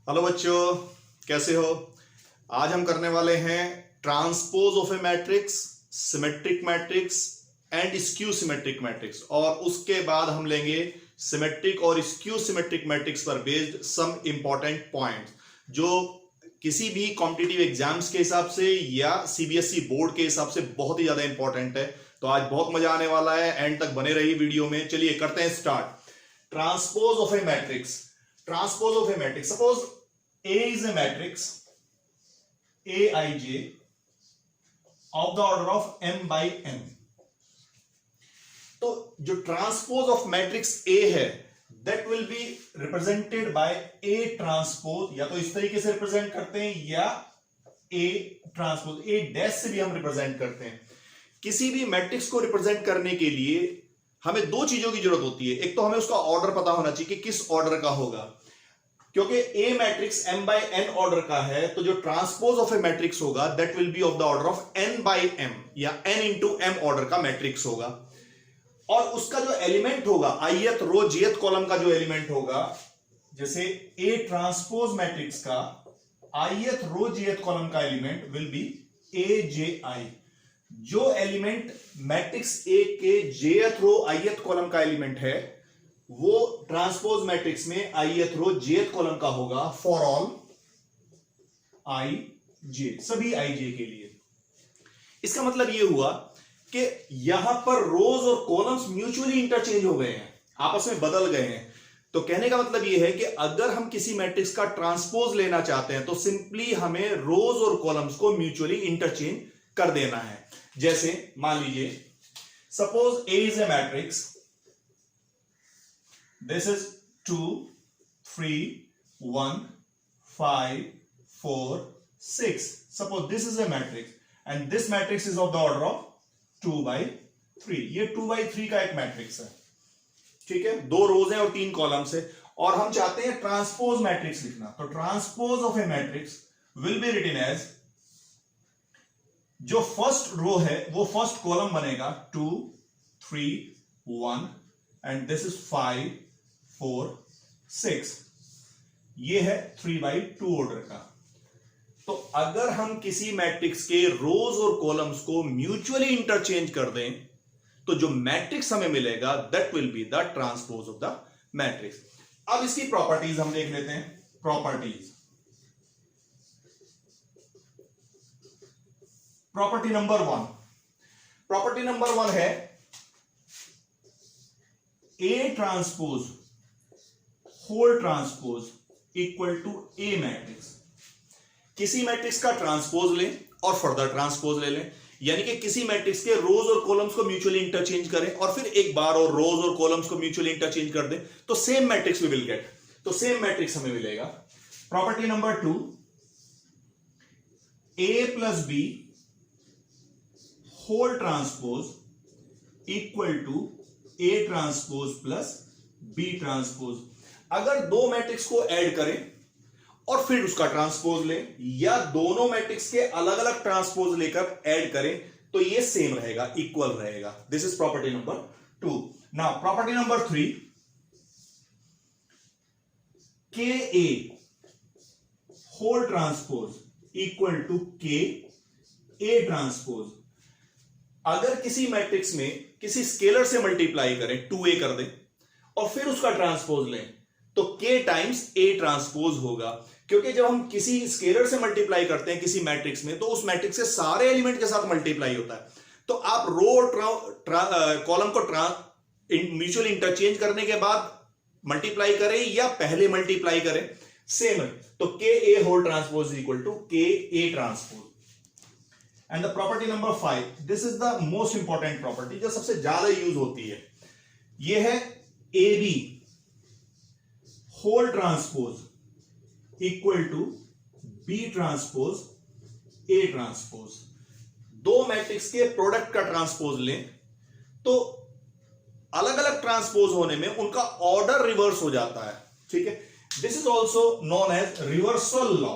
Hello बच्चों, कैसे हो। आज हम करने वाले हैं transpose of a matrix, symmetric matrix and skew symmetric matrix, और उसके बाद हम लेंगे सिमेट्रिक और स्क्यू सिमेट्रिक मैट्रिक्स पर बेस्ड सम इंपॉर्टेंट पॉइंट्स जो किसी भी कॉम्पिटिटिव एग्जाम्स के हिसाब से या सीबीएसई बोर्ड के हिसाब से बहुत ही ज्यादा इंपॉर्टेंट है। तो आज बहुत मजा आने वाला है, एंड तक बने रहिए वीडियो में। चलिए करते हैं start. Transpose of a matrix, transpose of a matrix. Suppose A is a matrix Aij of the order of m by n. तो जो ट्रांसपोज ऑफ मैट्रिक्स A है that will be represented by A transpose, या तो इस तरीके से represent करते हैं या A ट्रांसपोज A डैश से भी हम रिप्रेजेंट करते हैं। किसी भी मैट्रिक्स को रिप्रेजेंट करने के लिए हमें दो चीजों की जरूरत होती है। एक तो हमें उसका ऑर्डर पता होना चाहिए कि किस ऑर्डर का होगा, क्योंकि A matrix m by n order का है, तो जो ट्रांसपोज ऑफ ए मैट्रिक्स होगा that will be of the order of n by m या n into m ऑर्डर का मैट्रिक्स होगा। और उसका जो एलिमेंट होगा, ith रो jth कॉलम का जो एलिमेंट होगा, जैसे a ट्रांसपोज मैट्रिक्स का ith रो jth कॉलम का एलिमेंट विल बी AJI। जो एलिमेंट मैट्रिक्स ए के jth रो ith कॉलम का एलिमेंट है वो ट्रांसपोज मैट्रिक्स में ith रो jth कॉलम का होगा फॉर ऑल ij, सभी ij के लिए। इसका मतलब ये हुआ कि यहां पर रोज और कॉलम्स म्यूचुअली इंटरचेंज हो गए हैं, आपस में बदल गए हैं। तो कहने का मतलब ये है कि अगर हम किसी मैट्रिक्स का ट्रांसपोज लेना चाहते हैं तो सिंपली हमें रोज और कॉलम्स को म्यूचुअली इंटरचेंज कर देना है। जैसे मान लीजिए suppose A is a matrix, this is 2 3 1 5 4 6। Suppose this is a matrix and this matrix is of the order of 2 by 3। ये 2 by 3 का एक मैट्रिक्स है, ठीक है। दो रोज हैं और 3 कॉलम्स है, और हम चाहते हैं ट्रांसपोज मैट्रिक्स लिखना। तो transpose of a matrix will be written as, जो फर्स्ट रो है वो फर्स्ट कॉलम बनेगा 2 3 1 एंड दिस इज 5 4 6। ये है 3 by 2 ऑर्डर का। तो अगर हम किसी मैट्रिक्स के रोज और कॉलम्स को म्यूचुअली इंटरचेंज कर दें तो जो मैट्रिक्स हमें मिलेगा that will be the transpose of the matrix. अब इसकी प्रॉपर्टीज हम देख लेते हैं। Properties, property number 1, property number 1 है A transpose whole transpose equal to A matrix. किसी मैट्रिक्स का ट्रांसपोज लें और फर्दर ट्रांसपोज ले लें, यानी कि किसी मैट्रिक्स के रोज और कॉलम्स को म्यूचुअली इंटरचेंज करें और फिर एक बार और रोज और कॉलम्स को म्यूचुअली इंटरचेंज कर दें तो same matrix we will get. तो सेम मैट्रिक्स हमें मिलेगा। Property number 2, A plus B whole transpose equal to A transpose plus B transpose. अगर दो मैट्रिक्स को ऐड करें और फिर उसका ट्रांसपोज लें, या दोनों मैट्रिक्स के अलग अलग ट्रांसपोज लेकर ऐड करें तो ये सेम रहेगा, इक्वल रहेगा। This is property number 2। Now property number 3, के A whole transpose equal to K A transpose. अगर किसी मैट्रिक्स में किसी स्केलर से मल्टीप्लाई करें, 2a कर दें और फिर उसका ट्रांसपोज लें तो k टाइम्स a ट्रांसपोज होगा, क्योंकि जब हम किसी स्केलर से मल्टीप्लाई करते हैं किसी मैट्रिक्स में तो उस मैट्रिक्स के सारे एलिमेंट के साथ मल्टीप्लाई होता है। तो आप रो और कॉलम को म्यूचुअल इंटरचेंज करने के बाद मल्टीप्लाई करें या पहले मल्टीप्लाई करें, सेम है। तो K A whole transpose equal to K A transpose. And the property number 5, this is the most important property जो सबसे ज्यादा यूज होती है। यह है A B whole transpose equal to B transpose A transpose. दो मैट्रिक्स के product का ट्रांसपोज लें तो अलग अलग ट्रांसपोज होने में उनका ऑर्डर रिवर्स हो जाता है, ठीक है। This is also known as reversal law.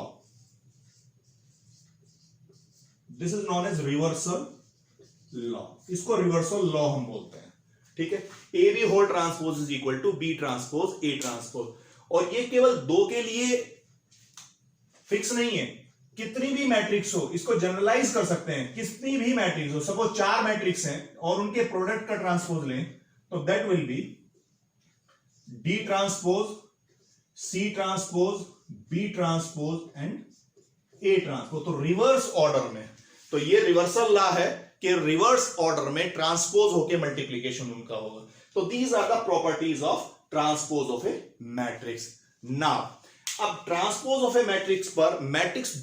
This is known as reversal law, इसको रिवर्सल लॉ हम बोलते हैं, ठीक है। A B whole transpose is equal to B transpose A transpose, और ये केवल दो के लिए फिक्स नहीं है, कितनी भी मैट्रिक्स हो इसको जनरलाइज कर सकते हैं, कितनी भी मैट्रिक्स हो, सपोज 4 मैट्रिक्स हैं और उनके प्रोडक्ट का ट्रांसपोज लें तो that will be D transpose, C transpose, B transpose and A transpose. तो रिवर्स ऑर्डर में, तो ये रिवर्सल लॉ है कि रिवर्स ऑर्डर में ट्रांसपोज होके मल्टीप्लीकेशन उनका होगा। तो these are the properties of transpose of a matrix. Now अब ट्रांसपोज ऑफ ए मैट्रिक्स पर मैट्रिक्स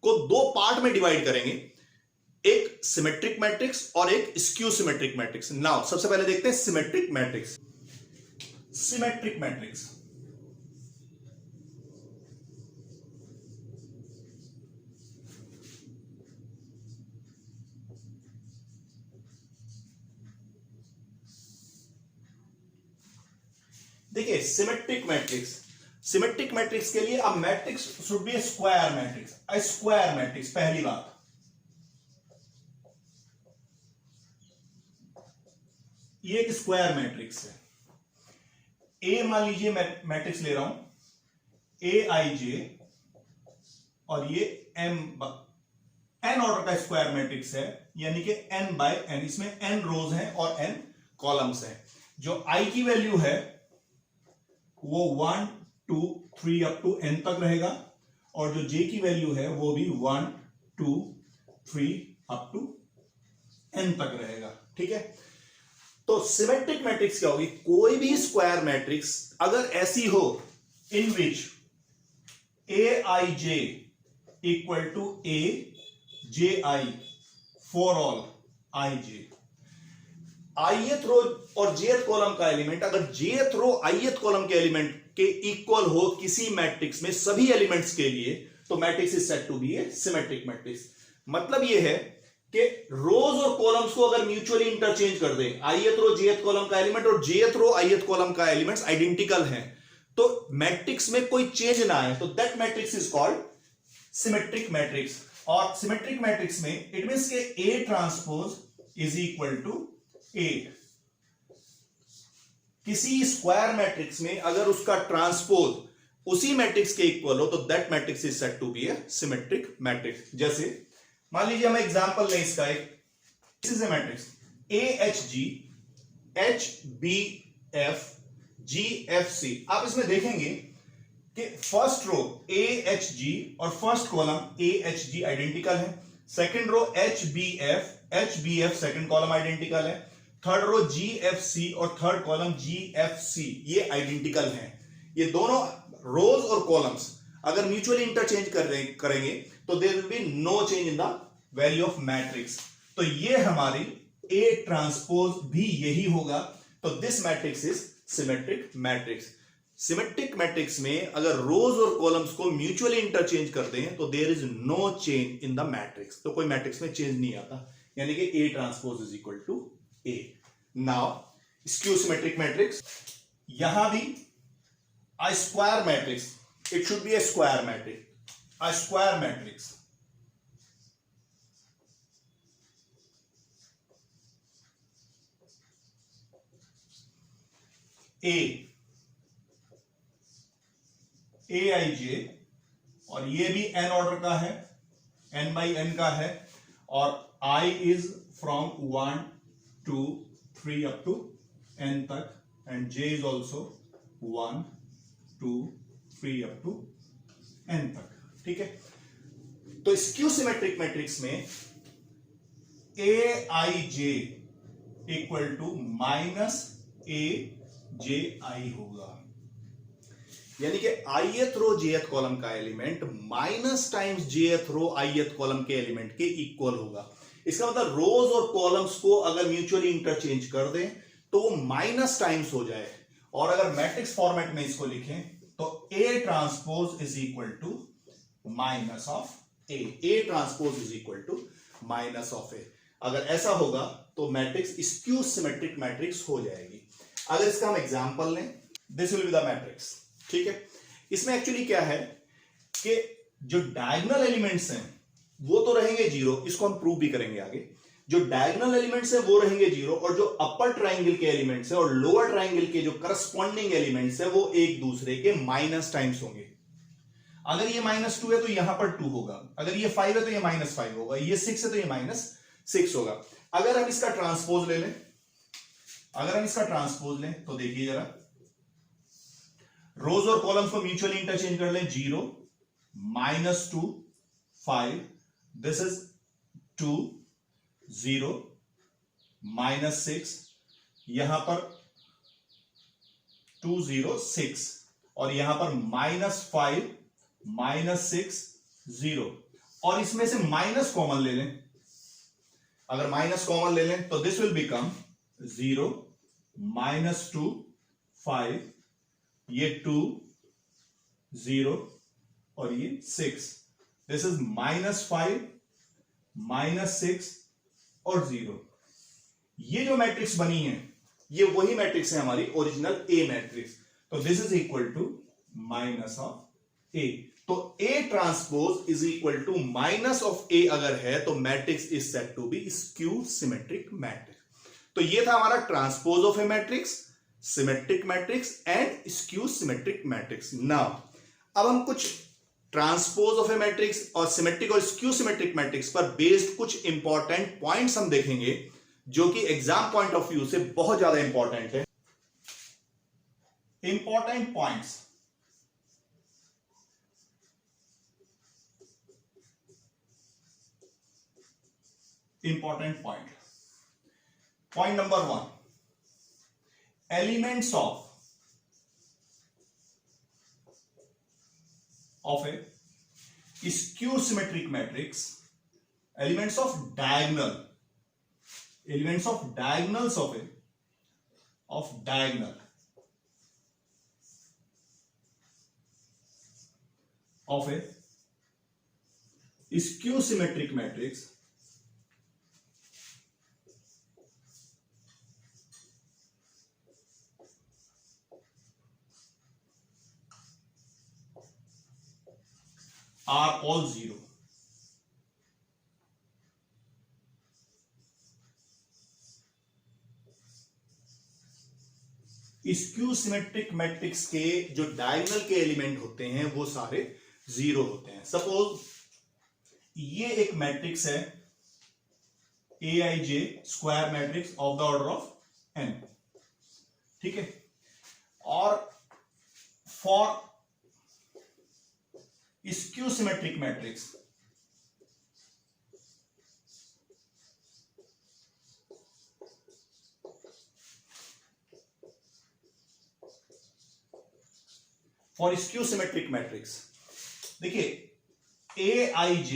को दो पार्ट में डिवाइड करेंगे, एक सिमेट्रिक मैट्रिक्स और एक स्क्यू सिमेट्रिक मैट्रिक्स। नाउ सबसे पहले देखते हैं सिमेट्रिक मैट्रिक्स। सिमेट्रिक मैट्रिक्स देखिए, सिमेट्रिक मैट्रिक्स के लिए अब matrix should be a square matrix. A square matrix, पहली बात, ये एक स्क्वायर मैट्रिक्स है। ए मान लीजिए मैट्रिक्स ले रहा हूं, ए आई जे, और ये एन ऑर्डर का स्क्वायर मैट्रिक्स है, यानी कि n बाय n, इसमें n रोज हैं और n कॉलम्स हैं। जो i की वैल्यू है वो 1 2 3 अप टू n तक रहेगा, और जो j की वैल्यू है वो भी 1 2 3 अप टू n तक रहेगा। ठीक है, तो सिमेट्रिक मैट्रिक्स क्या होगी? कोई भी स्क्वायर मैट्रिक्स अगर ऐसी हो in which A I J equal to A J I for all I J, ith row और jth कॉलम का एलिमेंट अगर jth रो ith कॉलम के एलिमेंट के इक्वल हो किसी मैट्रिक्स में सभी एलिमेंट्स के लिए, तो matrix is said to be a symmetric matrix. मतलब यह है कि रोज और कॉलम्स को अगर म्यूचुअली इंटरचेंज कर दें, ith रो jth कॉलम का एलिमेंट और jth रो ith कॉलम का एलिमेंट्स आइडेंटिकल हैं, तो मैट्रिक्स में कोई चेंज ना आए, तो that matrix is called symmetric matrix. और सिमेट्रिक मैट्रिक्स में इट मींस के A transpose is equal to A. किसी स्क्वायर मैट्रिक्स में अगर उसका ट्रांसपोज उसी मैट्रिक्स के इक्वल हो तो that matrix is said to be a symmetric matrix. जैसे मान लीजिए हम एग्जांपल लें इसका, एक this is a matrix A H G H B F G F C. आप इसमें देखेंगे कि फर्स्ट रो ए एच जी और first column A H G identical है, second row H B F second column identical है, third row G F C और third column G F C ये identical हैं। ये दोनों रोज और कॉलम्स अगर म्यूचुअली इंटरचेंज करेंगे तो there will be no change in the value of matrix. तो ये हमारी ए ट्रांसपोज भी यही होगा। तो this matrix is symmetric matrix. Symmetric matrix में अगर रोज और कॉलम्स को म्यूचुअली इंटरचेंज करते हैं तो there is no change in the matrix, तो कोई मैट्रिक्स में चेंज नहीं आता, यानी कि A transpose is equal to A. Now skew symmetric matrix, यहां भी a square matrix, it should be a square matrix, a square matrix A I J, और ये भी एन ऑर्डर का है, एन बाई एन का है, और I is from 1 2 3 up to N तक, and J is also 1 2 3 up to N तक। ठीक है, तो स्क्यू सिमेट्रिक मैट्रिक्स में A I J equal to minus A J I होगा, यानी कि ith रो jth कॉलम का element minus times jth row ith column के एलिमेंट के इक्वल होगा। इसका मतलब रोज और कॉलम्स को अगर म्यूचुअली इंटरचेंज कर दें तो वो माइनस टाइम्स हो जाए, और अगर मैट्रिक्स फॉर्मेट में इसको लिखें तो A transpose is equal to minus of A, A transpose is equal to minus of A। अगर ऐसा होगा तो मैट्रिक्स स्क्यू सिमेट्रिक मैट्रिक्स हो जाएगी। अगर इसका हम एग्जांपल लें, this will be the matrix. ठीक है, इसमें एक्चुअली क्या है कि जो डायगोनल एलिमेंट्स हैं वो तो रहेंगे जीरो, इसको हम प्रूव भी करेंगे आगे। जो डायगोनल एलिमेंट्स हैं वो रहेंगे जीरो, और जो अपर ट्राइंगल के एलिमेंट्स हैं और लोअर ट्राइंगल के जो करस्पॉन्डिंग एलिमेंट्स हैं वो एक दूसरे के माइनस टाइम्स होंगे। अगर ये -2 है तो यहां पर 2 होगा, अगर ये 5 है तो ये -5 होगा, ये 6 है तो ये -6 होगा। अगर हम इसका ट्रांसपोज ले लें, अगर हम इसका ट्रांसपोज लें तो देखिए जरा, रोज और कॉलम्स को म्यूचुअली इंटरचेंज कर लें, 0 -2 5, दिस इज 2 0 -6, यहां पर 2 0 6, और यहां पर -5 -6 0, और इसमें से माइनस कॉमन ले लें, अगर माइनस कॉमन ले लें तो दिस विल बिकम 0 -2 5, ये 2 0 और ये 6, दिस इज -5 -6 और 0। ये जो मैट्रिक्स बनी है ये वही मैट्रिक्स है हमारी ओरिजिनल ए मैट्रिक्स, तो this is equal to minus of A. तो A transpose is equal to minus of A अगर है तो matrix is said to be skew symmetric matrix. तो ये था हमारा transpose of a matrix, symmetric matrix and skew symmetric matrix. Now अब हम कुछ ट्रांसपोज ऑफ ए मैट्रिक्स और सिमेट्रिक और स्क्यू सिमेट्रिक मैट्रिक्स पर बेस्ड कुछ इंपॉर्टेंट पॉइंट्स हम देखेंगे जो कि एग्जाम पॉइंट ऑफ व्यू से बहुत ज्यादा इंपॉर्टेंट है। Important points, important point, point number 1, elements of A skew symmetric matrix, elements of diagonal, elements of diagonals of diagonal of a skew symmetric matrix are all 0। Skew symmetric matrix के जो diagonal के element होते हैं वो सारे 0 होते हैं। Suppose ये एक मैट्रिक्स है AIJ square matrix of the order of n, ठीक है, और for skew symmetric matrix for skew symmetric matrix, देखिए AIJ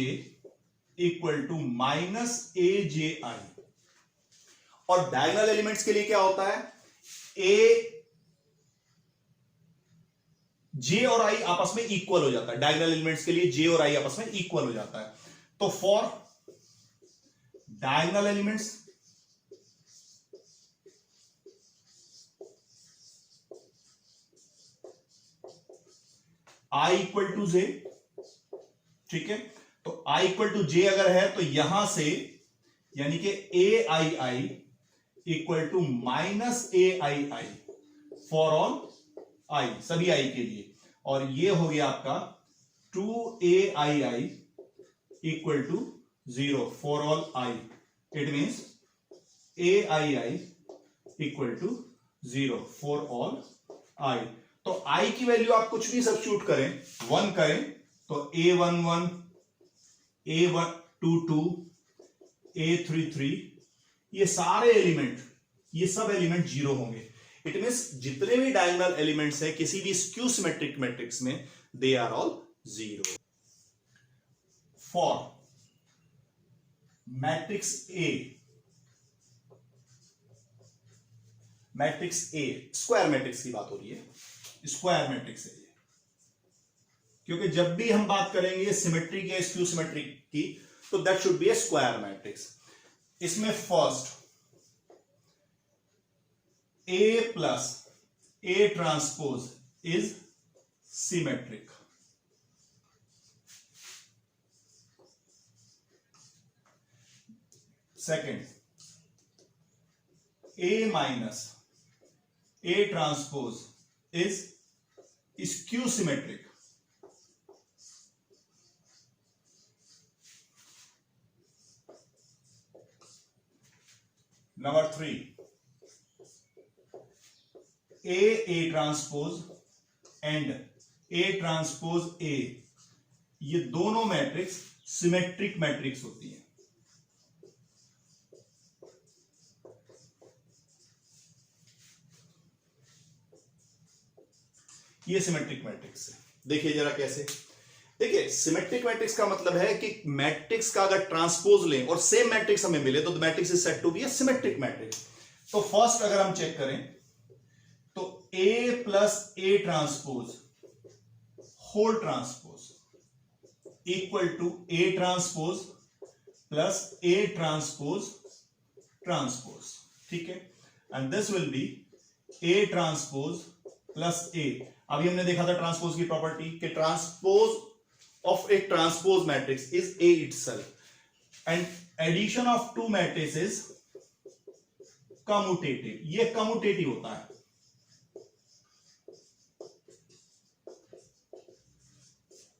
इक्वल टू -AJI, और डायगोनल एलिमेंट्स के लिए क्या होता है, J और I आपस में इक्वल हो जाता है, डायगोनल एलिमेंट्स के लिए J और I आपस में इक्वल हो जाता है। तो for diagonal elements I equal to J, ठीक है, तो I इक्वल टू J अगर है तो यहां से यानी कि AII equal to -AII for all I, सभी I के लिए, और ये हो गया आपका 2AII equal to 0 for all I। It means AII equal to 0 for all I। तो I की वैल्यू आप कुछ भी सब्स्टिट्यूट करें, 1 करें तो A11, A22, A33, ये सारे एलिमेंट, ये सब एलिमेंट 0 होंगे। इट मींस जितने भी डायगोनल एलिमेंट्स हैं किसी भी स्क्यू सिमेट्रिक मैट्रिक्स में, they are all 0। For matrix A, matrix A square matrix की बात हो रही है, स्क्वायर मैट्रिक्स है ये, क्योंकि जब भी हम बात करेंगे सिमेट्रिक या स्क्यू सिमेट्रिक की तो that should be a square matrix. इसमें first A plus A transpose is symmetric, second A minus A transpose is skew symmetric, number 3 A transpose and A transpose A, ये दोनों matrix symmetric matrix होती है। ये symmetric matrix है। देखिए जरा कैसे, देखिए सिमेट्रिक मैट्रिक्स का मतलब है कि मैट्रिक्स का अगर ट्रांसपोज लें और सेम मैट्रिक्स हमें मिले तो matrix is said to be a symmetric matrix. तो फर्स्ट अगर हम चेक करें तो A plus A transpose whole transpose equal to A transpose plus A transpose transpose, ठीक है, and this will be A transpose plus A. अभी हमने देखा था ट्रांसपोज की प्रॉपर्टी कि transpose of A transpose matrix is A itself and addition of two matrices commutative, ये commutative होता है,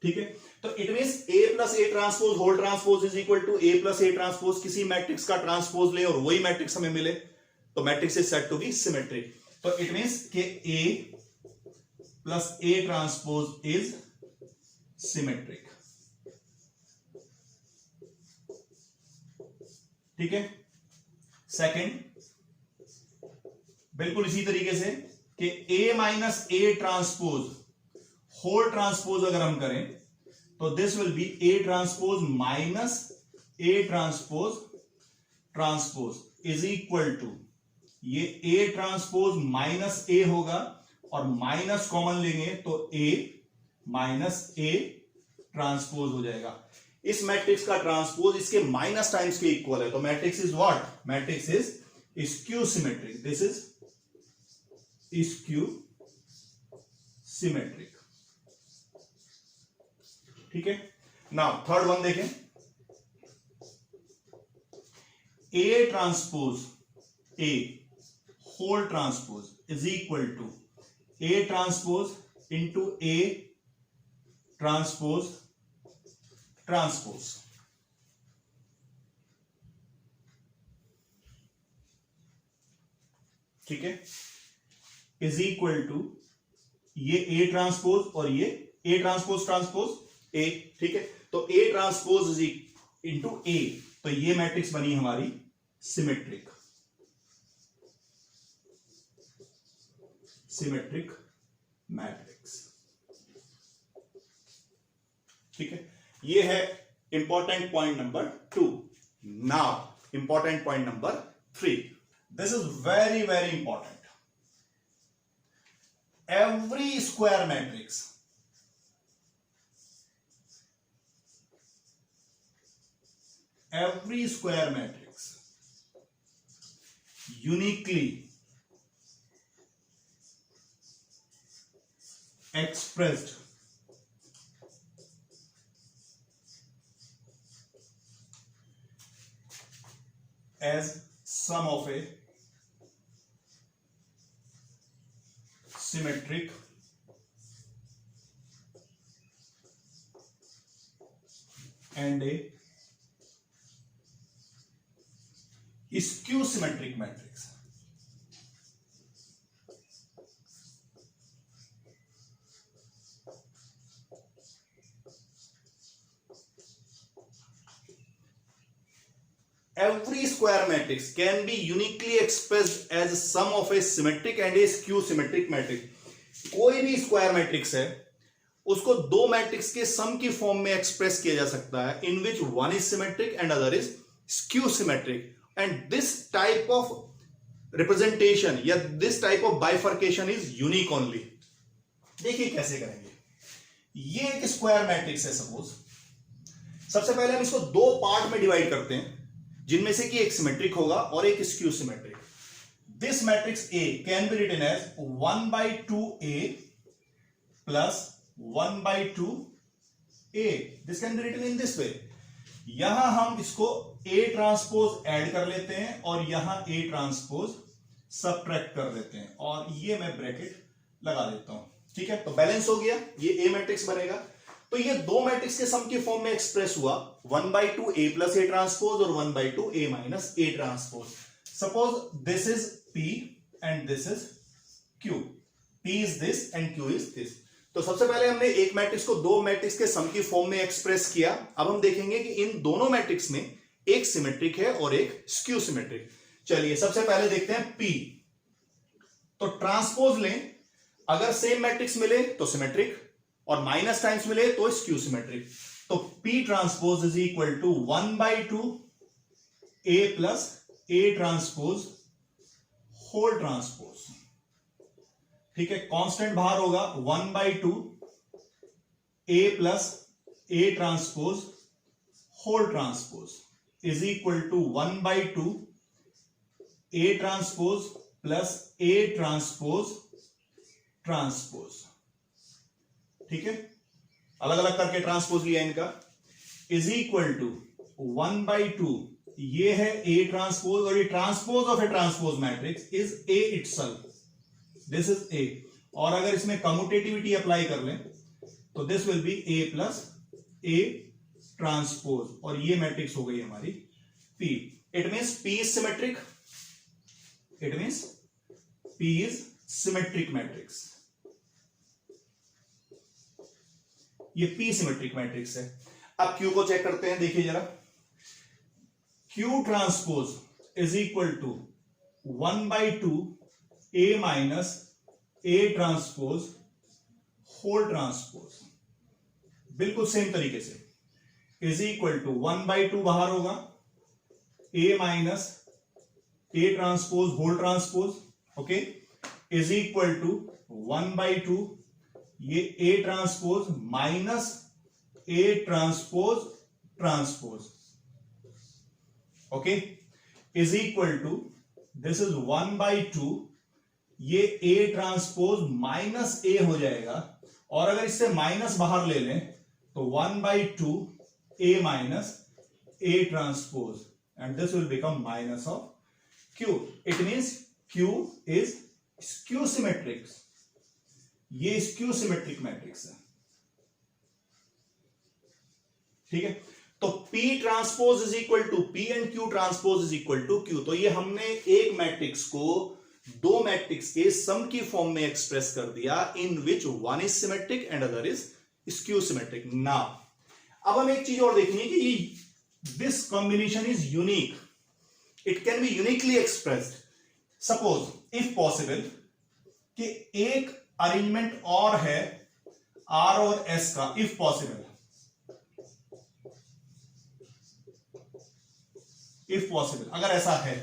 ठीक है। तो it means A plus A transpose whole transpose is equal to A plus A transpose, किसी matrix का transpose ले और वही मैट्रिक्स हमें मिले तो matrix is said to be symmetric. तो इट मींस कि A plus A transpose is symmetric, ठीक है। सेकंड बिल्कुल इसी तरीके से कि A minus A transpose whole transpose अगर हम करें तो this will be A transpose minus A transpose transpose is equal to, ये ए ट्रांसपोज माइनस ए होगा और माइनस कॉमन लेंगे तो ए माइनस ए ट्रांसपोज हो जाएगा। इस मैट्रिक्स का ट्रांसपोज इसके माइनस टाइम्स के इक्वल है, तो matrix is what, matrix is skew symmetric, this is skew symmetric, ठीक है। नाउ थर्ड वन देखें, A transpose A whole transpose is equal to A transpose into A transpose transpose, ठीक है, is equal to ये ए transpose और ये ए transpose transpose A, ठीक है। तो ए ट्रांसपोज इज इंटू ए, तो ये मैट्रिक्स बनी हमारी सिमेट्रिक, सिमेट्रिक मैट्रिक्स, ठीक है। ये है important point number 2। Now important point number 3, this is very very important. Every square matrix, every square matrix uniquely expressed as sum of a symmetric and a skew symmetric matrix. Every square matrix can be uniquely expressed as a sum of a symmetric and a skew symmetric matrix. कोई भी square matrix है उसको दो matrix के सम की form में express किया जा सकता है, in which one is symmetric and other is skew symmetric, and this type of representation या this type of bifurcation is unique only. देखिए कैसे करेंगे। ये एक स्क्वायर मैट्रिक्स है सपोज, सबसे पहले हम इसको दो पार्ट में डिवाइड करते हैं जिनमें से कि एक सिमेट्रिक होगा और एक skew symmetric. This matrix A can be written as 1/2A plus 1/2A। This can be written in this way. यहां हम इसको A ट्रांसपोज ऐड कर लेते हैं और यहां A ट्रांसपोज सबट्रैक्ट कर लेते हैं और ये मैं ब्रैकेट लगा देता हूं, ठीक है। तो बैलेंस हो गया, ये A मैट्रिक्स बनेगा। तो ये दो मैट्रिक्स के सम के फॉर्म में एक्सप्रेस हुआ 1/2A प्लस A ट्रांसपोज और 1/2A minus A transpose. Suppose this is P and this is Q, P is this and Q is this. तो सबसे पहले हमने एक मैट्रिक्स को दो मैट्रिक्स के सम की फॉर्म में एक्सप्रेस किया। अब हम देखेंगे कि इन दोनों मैट्रिक्स में एक सिमेट्रिक है और एक स्क्यू सिमेट्रिक। चलिए सबसे पहले देखते हैं P। तो ट्रांसपोज लें, अगर सेम मैट्रिक्स मिले तो सिमेट्रिक और माइनस टाइम्स मिले तो स्क्यू सिमेट्रिक। तो P transpose is equal to 1/2 A plus A transpose whole transpose. ठीक है, कांस्टेंट बाहर होगा 1/2 A plus A transpose whole transpose is equal to 1/2 A transpose plus A transpose transpose. ठीक है, अलग अलग करके ट्रांसपोज लिया इनका, इज इक्वल टू 1/2 ये है A ट्रांसपोज, और ये transpose of A transpose matrix is A itself, this is A। और अगर इसमें कम्यूटेटिविटी अप्लाई कर लें तो this will B A plus A transpose, और ये मैट्रिक्स हो गई हमारी P। It means P is symmetric, it means P is symmetric matrix. ये P सिमेट्रिक मैट्रिक्स है। अब Q को चेक करते हैं, देखिए जरा। Q transpose is equal to 1/2 A minus A transpose whole transpose, बिल्कुल सेम तरीके से, इज इक्वल टू 1/2 बाहर होगा A minus A transpose whole transpose, okay, is equal to 1/2 ये A transpose minus A transpose transpose, okay, is equal to this is 1/2 ये A transpose minus A हो जाएगा, और अगर इससे माइनस बाहर ले लें तो 1/2 A minus A transpose, and this will become minus of Q। It means Q is skew symmetric, ये स्क्यू सिमेट्रिक मैट्रिक्स है। ठीक है, तो P transpose is equal to P and Q transpose is equal to Q। तो ये हमने एक matrix को दो मैट्रिक्स के सम की फॉर्म में एक्सप्रेस कर दिया, in which one is symmetric and other is skew symmetric. Now अब हम एक चीज और देखेंगे कि this combination is unique, it can be uniquely expressed. Suppose if possible कि एक अरेंजमेंट और है R और S का, इफ पॉसिबल, इफ पॉसिबल, अगर ऐसा है,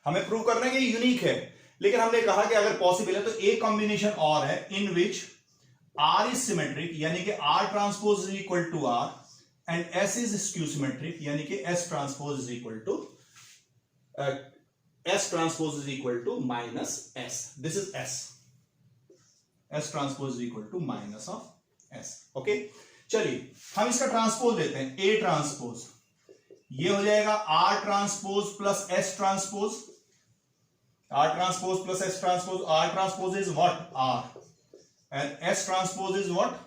हमें प्रूव करना है कि यूनिक है, लेकिन हमने कहा कि अगर पॉसिबल है तो एक कॉम्बिनेशन और है in which R is symmetric, यानी कि R transpose is equal to R and S is skew symmetric, यानी कि S transpose is equal to S transpose is equal to minus S, this is S transpose is equal to minus of S। Okay, चलिए हम इसका transpose लेते हैं, A transpose, ये हो जाएगा R transpose plus S transpose, R transpose plus S transpose, R transpose is what R and S transpose is what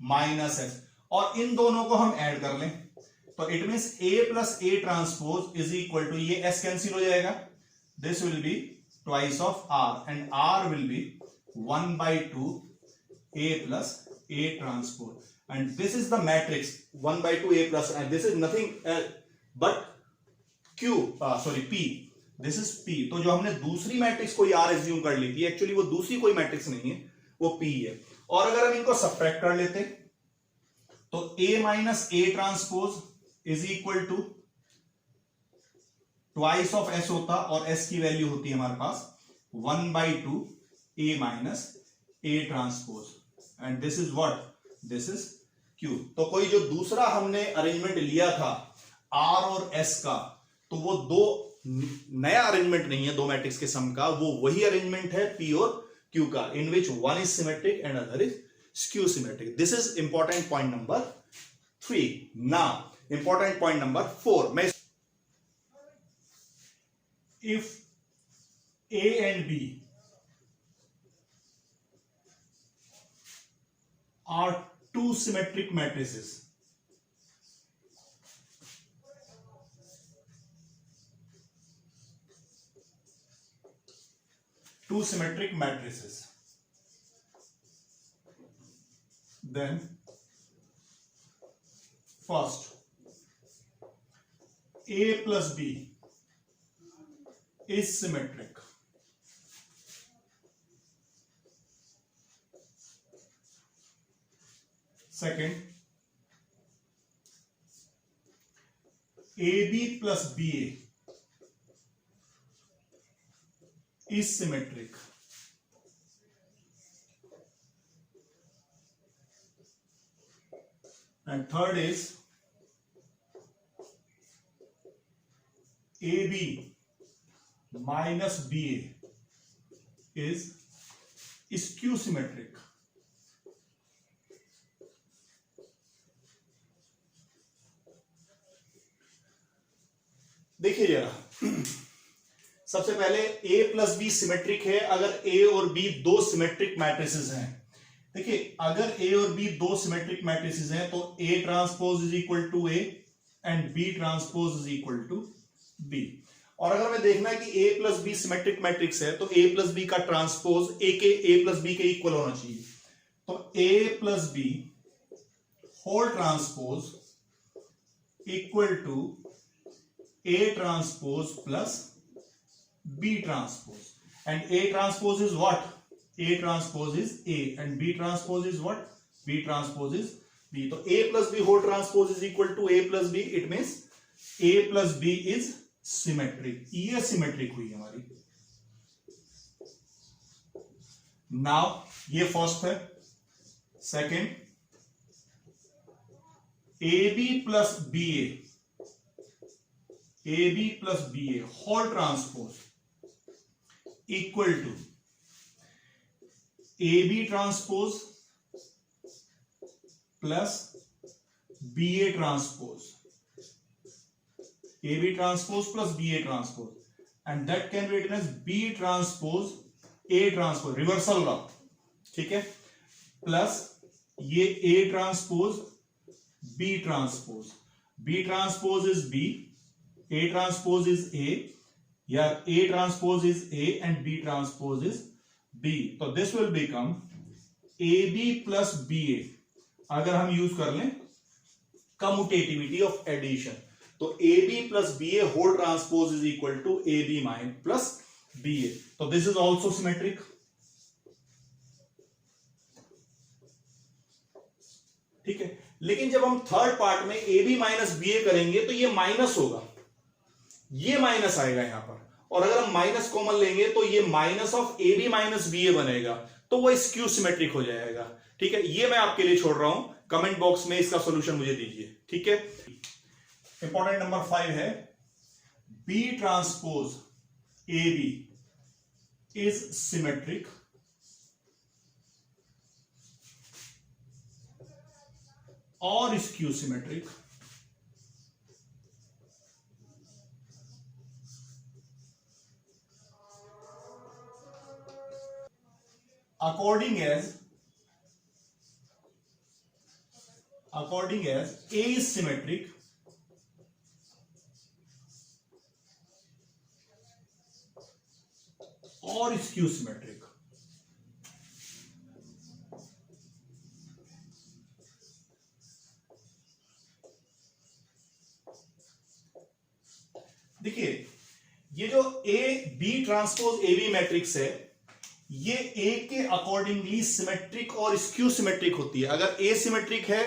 minus S, और इन दोनों को हम ऐड कर लें तो it means A plus A transpose is equal to, ये S cancel हो जाएगा, this will be twice of R and R will be 1/2 A plus A transpose, and this is the matrix 1/2 A plus, and this is nothing but P, this is P। तो जो हमने दूसरी matrix को R assume कर ली थी, actually वो दूसरी कोई मैट्रिक्स नहीं है, वो P है। और अगर हम इनको सब्ट्रैक्ट कर लेते तो A minus A transpose is equal to twice of S होता, और S की वैल्यू होती है हमारे पास 1/2 A minus A transpose, and this is what, this is Q। तो कोई जो दूसरा हमने अरेंजमेंट लिया था R और S का, तो वो दो नया अरेंजमेंट नहीं है दो मैट्रिक्स के सम का, वो वही अरेंजमेंट है P और Q का, in which one is symmetric and other is skew symmetric. This is important point number 3। Now important point number 4, मैं if A and B are two symmetric matrices, two symmetric matrices. Then first, A plus B is symmetric. Second, AB plus BA is symmetric. And third is AB minus BA is skew symmetric. देखिए जरा, सबसे पहले A plus B symmetric है अगर A और B दो symmetric matrices हैं। देखिए अगर A और B दो सिमेट्रिक मैट्रिसेस हैं तो A transpose is equal to A and B transpose is equal to B। और अगर हमें देखना है कि A plus B symmetric matrix है तो A प्लस बी का ट्रांसपोज A प्लस बी के इक्वल होना चाहिए। तो A plus B whole transpose equal to A transpose plus B transpose, and A transpose is what? A transpose is A and B transpose is what? B transpose is B. तो A plus B whole transpose is equal to A plus B. It means A plus B is symmetric. ये symmetric हुई हमारी। Now ये first है। Second, AB plus BA AB plus BA whole transpose equal to AB transpose plus BA transpose. AB transpose plus BA transpose, and that can be written as B transpose A transpose, reversal law, ठीक है, plus ये A transpose B transpose. B transpose is B, A transpose is A, या A transpose is A and B transpose is B. तो this will become AB plus BA अगर हम use कर लें commutativity of addition तो AB plus BA whole transpose is equal to AB minus plus BA. तो this is also symmetric. ठीक है, लेकिन जब हम थर्ड पार्ट में AB माइनस BA करेंगे तो ये माइनस होगा, ये माइनस आएगा यहां पर, और अगर हम माइनस कॉमन लेंगे तो ये minus of AB minus BA बनेगा, तो वो स्क्यू सिमेट्रिक हो जाएगा। ठीक है, ये मैं आपके लिए छोड़ रहा हूं, कमेंट बॉक्स में इसका सॉल्यूशन मुझे दीजिए। ठीक है, इंपॉर्टेंट नंबर 5 है B transpose AB is symmetric और skew symmetric according as A is symmetric और skew symmetric। देखिए ये जो A B transpose AB matrix है ये A के अकॉर्डिंगली सिमेट्रिक और स्क्यू सिमेट्रिक होती है। अगर A सिमेट्रिक है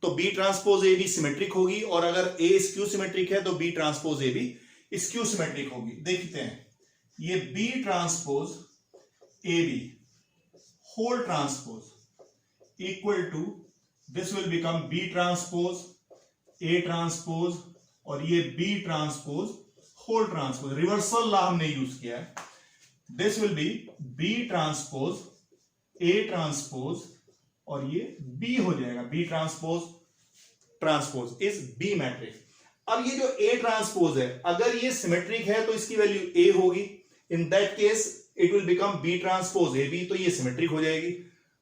तो B ट्रांसपोज AB सिमेट्रिक होगी, और अगर A स्क्यू सिमेट्रिक है तो B transpose AB skew symmetric होगी। देखते हैं, ये B transpose AB whole transpose equal to this will become B transpose A transpose और ये B transpose whole transpose. Reversal law हमने यूज किया है। This will be B transpose A transpose और ये B हो जाएगा, B transpose transpose is B matrix. अब ये जो A ट्रांसपोज है अगर ये सिमेट्रिक है तो इसकी वैल्यू A होगी, in that case it will become B transpose AB, तो ये सिमेट्रिक हो जाएगी।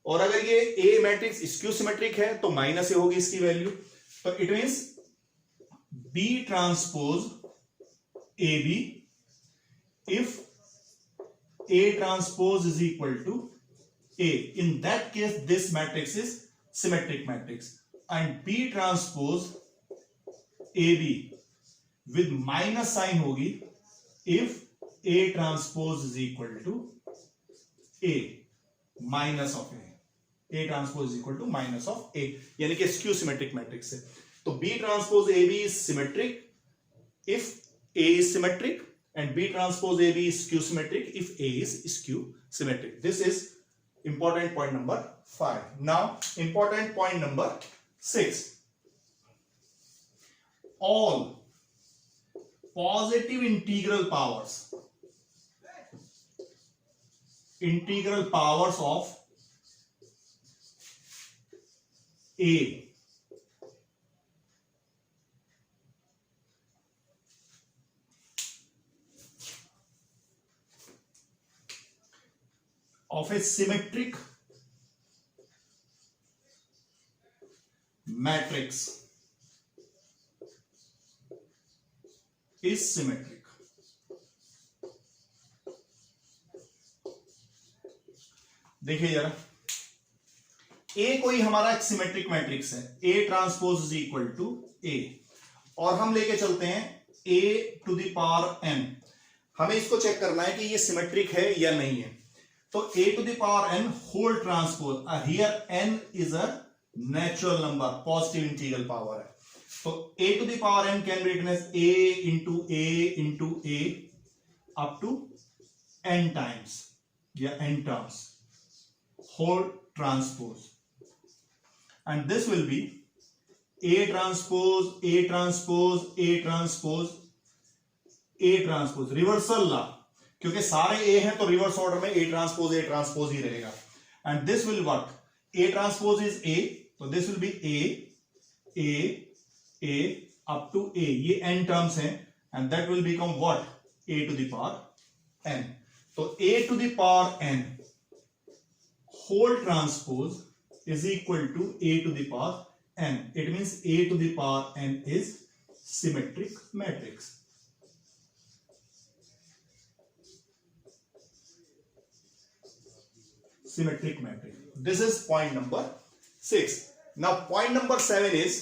और अगर ये A मैट्रिक्स स्क्यू सिमेट्रिक है तो माइनस A होगी इसकी वैल्यू, तो it means B transpose AB if A transpose is equal to A. In that case, this matrix is symmetric matrix. And B transpose AB with minus sign होगी if A transpose is equal to A minus of A. A transpose is equal to minus of A, यानी कि skew symmetric matrix है. तो B transpose AB is symmetric if A is symmetric, and B transpose AB is skew symmetric if A is skew symmetric. This is important point number 5. Now important point number 6. All positive integral powers of A of a symmetric matrix is symmetric. देखिए जरा, ए कोई हमारा एक symmetric matrix है, A transpose is equal to A, और हम लेके चलते हैं A to the power N. हमें इसको चेक करना है कि ये सिमेट्रिक है या नहीं है. तो a to the power n whole transpose, here n is a natural number, positive integral power है. तो a to the power n can be written as a into a up to n times या n terms whole transpose, and this will be a transpose a transpose a transpose a transpose reversal law, क्योंकि सारे ए हैं तो reverse order में ए transpose ही रहेगा. And this will what, A transpose is A, तो this will be A up to A, ये n terms हैं, and that will become what, A to the power n. तो A to the power n whole transpose is equal to A to the power n. It means A to the power n is symmetric matrix. Symmetric matrix. This is point number 6. Now point number 7 is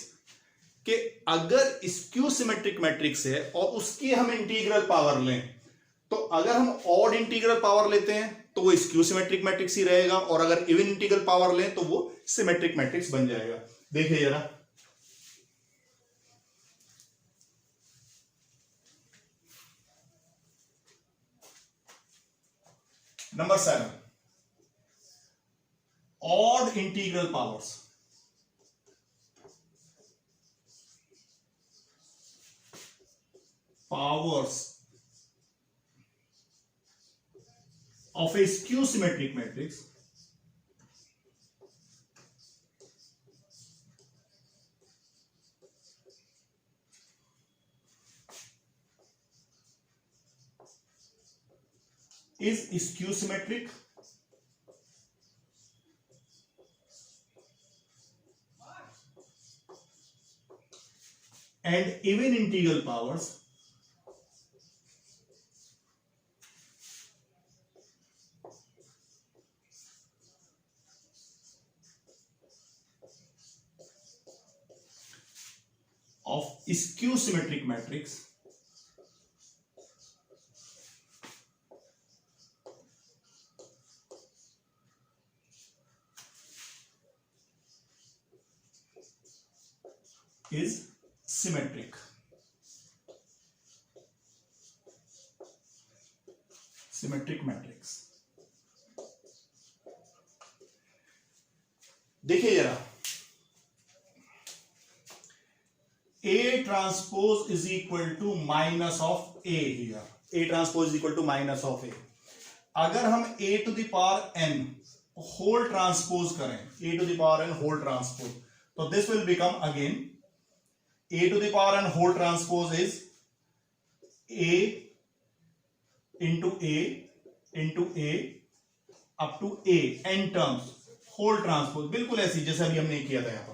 कि अगर skew symmetric matrix है और उसकी हम integral power लें, तो अगर हम ऑड इंटीग्रल पावर लेते हैं तो वो स्क्यू सिमेट्रिक मैट्रिक्स ही रहेगा, और अगर इवन इंटीग्रल पावर लें तो वो सिमेट्रिक मैट्रिक्स बन जाएगा. देखिए जरा, number 7, odd integral powers of a skew symmetric matrix is skew symmetric and even integral powers of skew symmetric matrix is symmetric. Symmetric matrix. देखिए जरा, A transpose is equal to minus of A here. A transpose is equal to minus of A. अगर हम A to the power n whole transpose करें, A to the power n whole transpose, तो this will become again A to the power n whole transpose is A into A up to A n terms whole transpose, बिल्कुल ऐसी जैसे अभी हमने किया था यहां पर.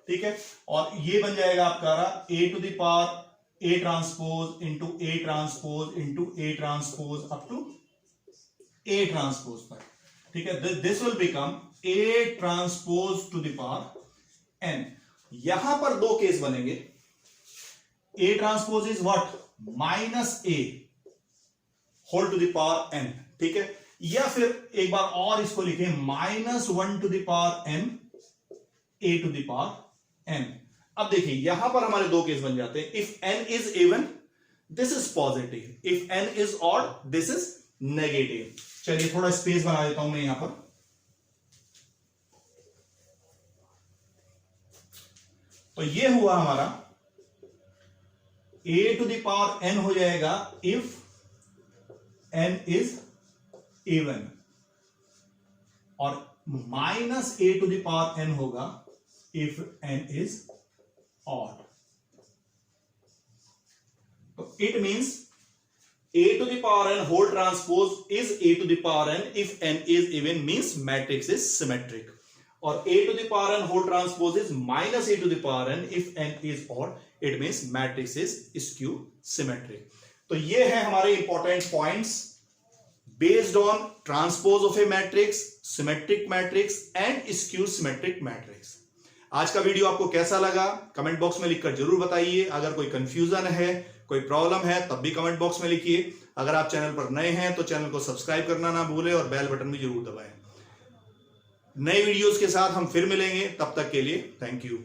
ठीक है, और ये बन जाएगा आपका A to the power A transpose into A transpose into A transpose up to A transpose पर, ठीक है, this will become A transpose to the power n। यहां पर दो केस बनेंगे, A transpose is what, minus A whole to the power n, ठीक है, या फिर एक बार और इसको लिखें -1 to the power n A to the power n। अब देखिए यहां पर हमारे दो केस बन जाते हैं, if n is even this is positive, if n is odd this is negative. चलिए थोड़ा स्पेस बना देता हूं मैं यहां पर, तो ये हुआ हमारा a to the power n हो जाएगा इफ n इज इवन, और -a to the power n होगा इफ n इज ऑड। तो it means a to the power n whole transpose is a to the power n if n is even, means matrix is symmetric, और a to the power n whole transpose is minus a to the power n if n is odd, it means matrix is skew symmetric। तो ये है हमारे important points based on transpose of a matrix, symmetric matrix and skew symmetric matrix। आज का video आपको कैसा लगा comment box में लिखकर जरूर बताइए। अगर कोई कंफ्यूजन है, कोई प्रॉब्लम है, तब भी कमेंट बॉक्स में लिखिए। अगर आप चैनल पर नए हैं तो चैनल को सब्सक्राइब करना ना भूलें और बेल बटन भी जरूर दबाएं। नए वीडियोस के साथ हम फिर मिलेंगे, तब तक के लिए थैंक यू।